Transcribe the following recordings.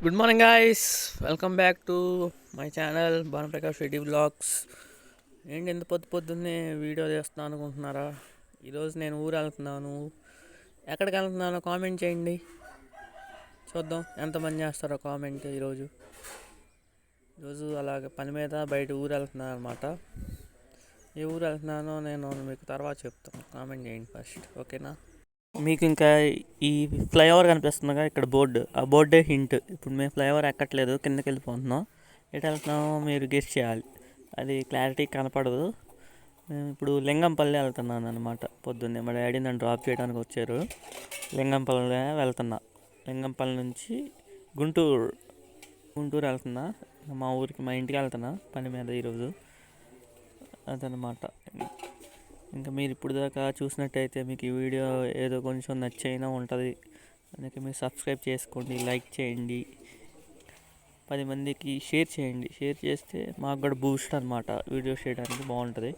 Good morning guys, welcome back to my channel Bhanuprakash Reddy vlogs. ఏంటి ఎంత పొద్దున్నే వీడియో చేస్తున్నాను అనుకుంటున్నారా? ఈరోజు నేను ఊరు వెళ్తున్నాను. ఎక్కడికి వెళ్తున్నానో కామెంట్ చేయండి, చూద్దాం ఎంతమంది చేస్తారో కామెంట్. ఈరోజు అలాగే పని మీద బయట ఊరు వెళ్తున్నాను అనమాట. ఏ ఊరు వెళ్తున్నానో నేను మీకు తర్వాత చెప్తాను, కామెంట్ చేయండి ఫస్ట్, ఓకేనా? మీకు ఇంకా ఈ ఫ్లైఓవర్ కనిపిస్తుందిగా, ఇక్కడ బోర్డు, ఆ బోర్డే హింట్. ఇప్పుడు మేము ఫ్లైఓవర్ ఎక్కట్లేదు, కిందకి వెళ్ళిపోతున్నాం. ఎటు వెళ్తున్నామో మీరు గెస్ చేయాలి, అది క్లారిటీ కనపడదు. మేము ఇప్పుడు లింగంపల్లి వెళ్తున్నాను అనమాట. పొద్దున్నే మా డాడీ నన్ను డ్రాప్ చేయడానికి వచ్చారు. లింగంపల్లి వెళ్తున్నా. లింగంపల్లి నుంచి గుంటూరు వెళ్తున్నా. మా ఊరికి, మా ఇంటికి వెళ్తున్నా పని మీద ఈరోజు. అదనమాట. ఇంకా మీరు ఇప్పుడు దాకా చూసినట్టయితే మీకు ఈ వీడియో ఏదో కొంచెం నచ్చైనా ఉంటుంది. అందుకే మీరు సబ్స్క్రైబ్ చేసుకోండి, లైక్ చేయండి, 10 మందికి షేర్ చేయండి. షేర్ చేస్తే మాకు కూడా బూస్ట్ అనమాట, వీడియోస్ చేయడానికి బాగుంటుంది.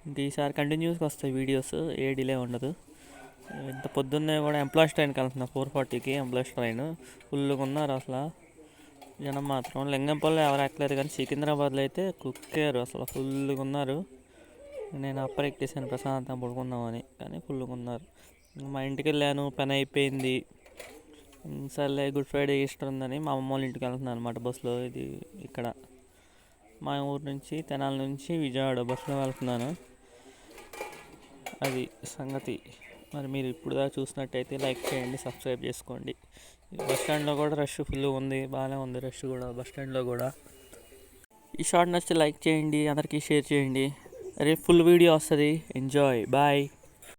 ఇంక ఈసారి కంటిన్యూస్గా వస్తాయి వీడియోస్, ఏ డిలే ఉండదు. ఇంత పొద్దున్నే కూడా ఎంప్లాయీస్ ట్రైన్కి వెళ్తున్నా, 4:40కి ఎంప్లాయీస్ ట్రైన్. ఫుల్గా ఉన్నారు అసలు జనం మాత్రం. లింగంపల్లి ఎవరు ఎక్కలేరు, కానీ సికింద్రాబాద్లో అయితే కుక్కారు అసలు, ఫుల్గా ఉన్నారు. నేను అప్పర్ ఎక్కేసాను ప్రశాంతంగా పడుకుందామని, కానీ ఫుల్గా ఉన్నారు. మా ఇంటికి వెళ్ళాను, పని అయిపోయింది. సర్లే గుడ్ ఫ్రైడే ఈస్టర్ ఉందని మా అమ్మ వాళ్ళ ఇంటికి వెళ్తున్నాను అనమాట బస్సులో. ఇది ఇక్కడ మా ఊరు నుంచి, తెనాలి నుంచి విజయవాడ బస్సులో వెళ్తున్నాను. అది సంగతి. మరి మీరు ఇప్పుడు దాకా చూసినట్టయితే లైక్ చేయండి, సబ్స్క్రైబ్ చేసుకోండి. బస్ స్టాండ్లో కూడా రష్ ఫుల్ ఉంది, బాగానే ఉంది రష్ కూడా బస్ స్టాండ్లో కూడా. ఈ షార్ట్ నచ్చితే లైక్ చేయండి, అందరికీ షేర్ చేయండి. రేపు ఫుల్ వీడియో వస్తుంది. Enjoy, bye.